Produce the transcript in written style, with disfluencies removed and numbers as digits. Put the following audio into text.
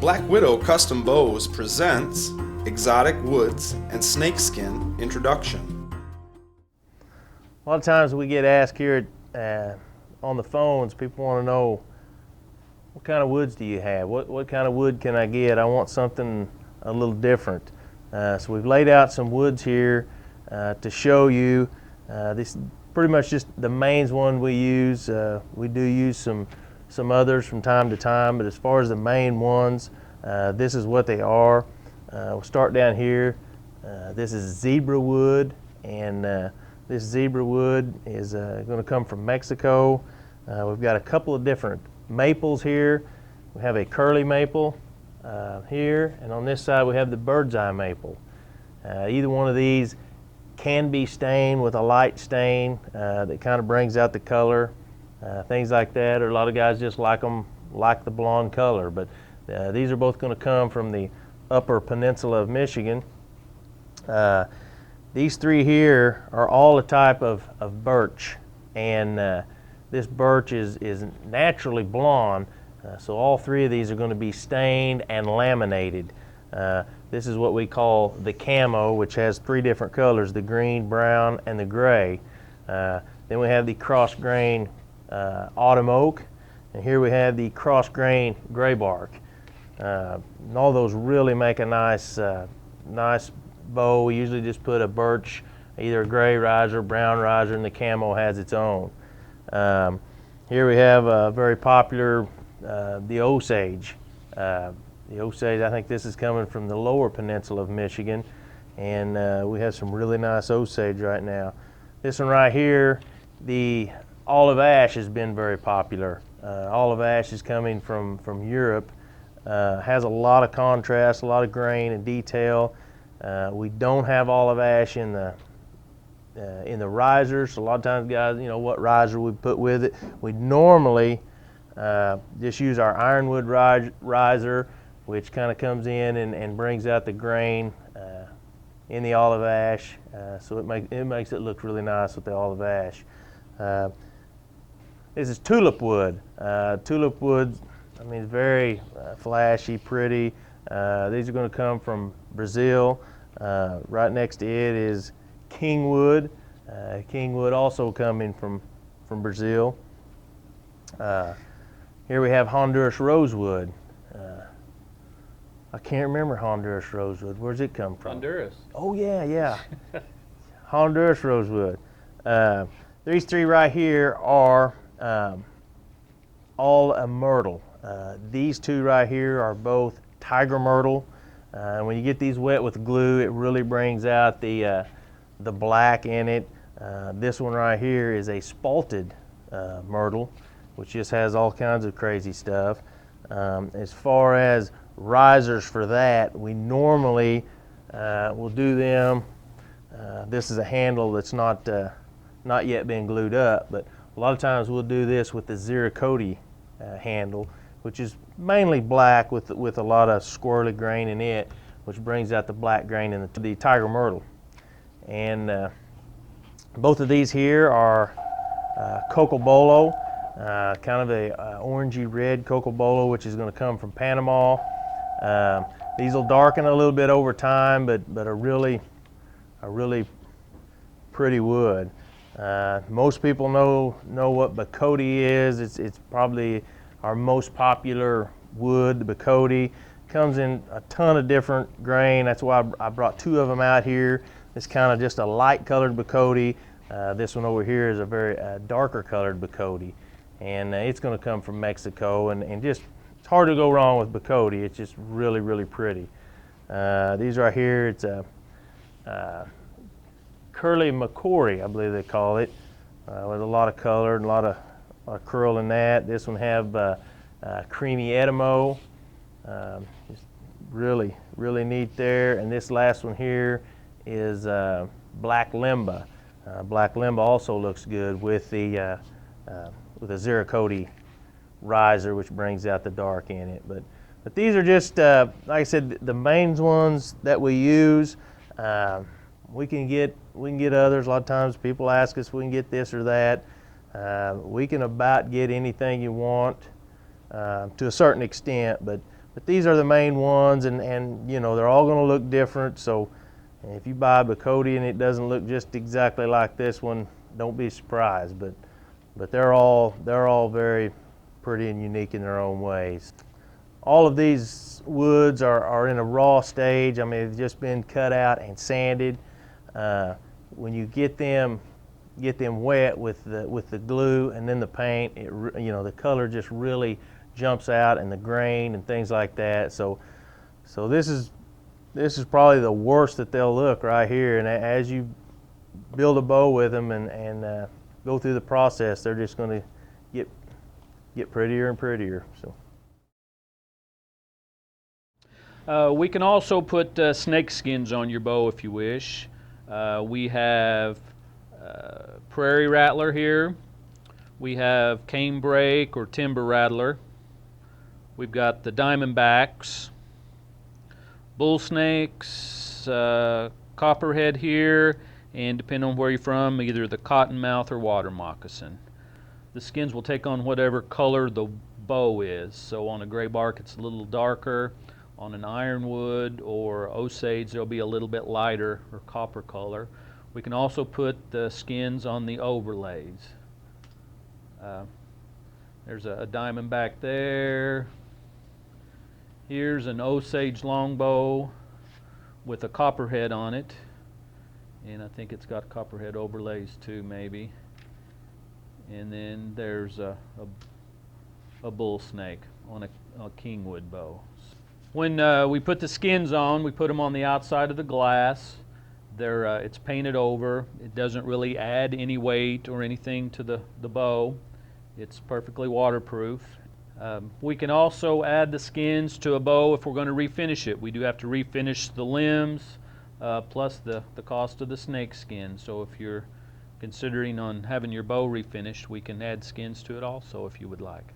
Black Widow Custom Bows presents Exotic Woods and Snakeskin Introduction. A lot of times we get asked here on the phones, people want to know, what kind of woods do you have? What kind of wood can I get? I want something a little different. So we've laid out some woods here to show you. This is pretty much just the main one we use. We do use some others from time to time, but as far as the main ones, this is what they are. We'll start down here. This is zebra wood, and this zebra wood is going to come from Mexico. We've got a couple of different maples here. We have a curly maple here, and on this side we have the Birdseye Maple. Either one of these can be stained with a light stain that kind of brings out the color, things like that, or a lot of guys just like them like the blonde color. But these are both going to come from the upper peninsula of Michigan. These three here are all a type of birch, and this birch is naturally blonde, so all three of these are going to be stained and laminated. This is what we call the camo, which has three different colors, the green, brown, and the gray. Then we have the cross grain autumn oak, and here we have the cross grain gray bark. And all those really make a nice bow. We usually just put a birch, either a gray riser, brown riser, and the camo has its own. Here we have a very popular, the Osage. The Osage, I think this is coming from the lower peninsula of Michigan, and we have some really nice Osage right now. This one right here, the olive ash, has been very popular. Olive ash is coming from Europe. Has a lot of contrast, a lot of grain and detail. We don't have olive ash in the risers. So a lot of times, guys, you know what riser we put with it. We normally just use our ironwood riser, which kind of comes in and brings out the grain in the olive ash. So it makes it look really nice with the olive ash. This is tulipwood. Tulipwood, I mean, it's very flashy, pretty. These are going to come from Brazil. Right next to it is Kingwood. Kingwood also coming from Brazil. Here we have Honduras Rosewood. I can't remember Honduras Rosewood. Where's it come from? Honduras. Oh yeah. Honduras Rosewood. These three right here are all a myrtle. These two right here are both tiger myrtle. And when you get these wet with glue, it really brings out the black in it. This one right here is a spalted myrtle, which just has all kinds of crazy stuff. As far as risers for that, we normally will do them. This is a handle that's not yet been glued up, but a lot of times we'll do this with the Bocote handle, which is mainly black with a lot of squirrely grain in it, which brings out the black grain in the tiger myrtle. And both of these here are Cocobolo, kind of a orangey red Cocobolo, which is going to come from Panama. These will darken a little bit over time, but a really pretty wood. Most people know what Bocote is. It's probably our most popular wood. The Bocote comes in a ton of different grain. That's why I brought two of them out here. It's kind of just a light colored Bocote. This one over here is a very darker colored Bocote, and it's going to come from Mexico, and just it's hard to go wrong with Bocote. It's just really pretty. These right here, it's a curly Makore, I believe they call it, with a lot of color and a lot of curl in that. This one have creamy Etimoe, just really neat there. And this last one here is black Limba. Black Limba also looks good with the Bocote riser, which brings out the dark in it. But these are just, like I said, the main ones that we use. We can get others. A lot of times people ask us if we can get this or that. We can about get anything you want to a certain extent, but but these are the main ones, and you know, they're all going to look different. So if you buy a Bocote and it doesn't look just exactly like this one, don't be surprised. But they're all very pretty and unique in their own ways. All of these woods are in a raw stage. I mean, they've just been cut out and sanded. When you get them wet with the glue and then the paint, you know, the color just really jumps out, and the grain and things like that. So this is probably the worst that they'll look right here. And as you build a bow with them and go through the process, they're just going to get prettier and prettier. So. We can also put snake skins on your bow if you wish. We have Prairie Rattler here. We have canebrake or timber rattler. We've got the Diamondbacks, bull snakes, Copperhead here, and depending on where you're from, either the Cottonmouth or water moccasin. The skins will take on whatever color the bow is. So on a gray bark, it's a little darker. On an ironwood or Osage, they'll be a little bit lighter or copper color. We can also put the skins on the overlays. There's a Diamondback there. Here's an Osage longbow with a Copperhead on it. And I think it's got Copperhead overlays too, maybe. And then there's a bull snake on a Kingwood bow. When we put the skins on, we put them on the outside of the glass. It's painted over. It doesn't really add any weight or anything to the bow. It's perfectly waterproof. We can also add the skins to a bow if we're going to refinish it. We do have to refinish the limbs plus the cost of the snakeskin. So if you're considering on having your bow refinished, we can add skins to it also if you would like.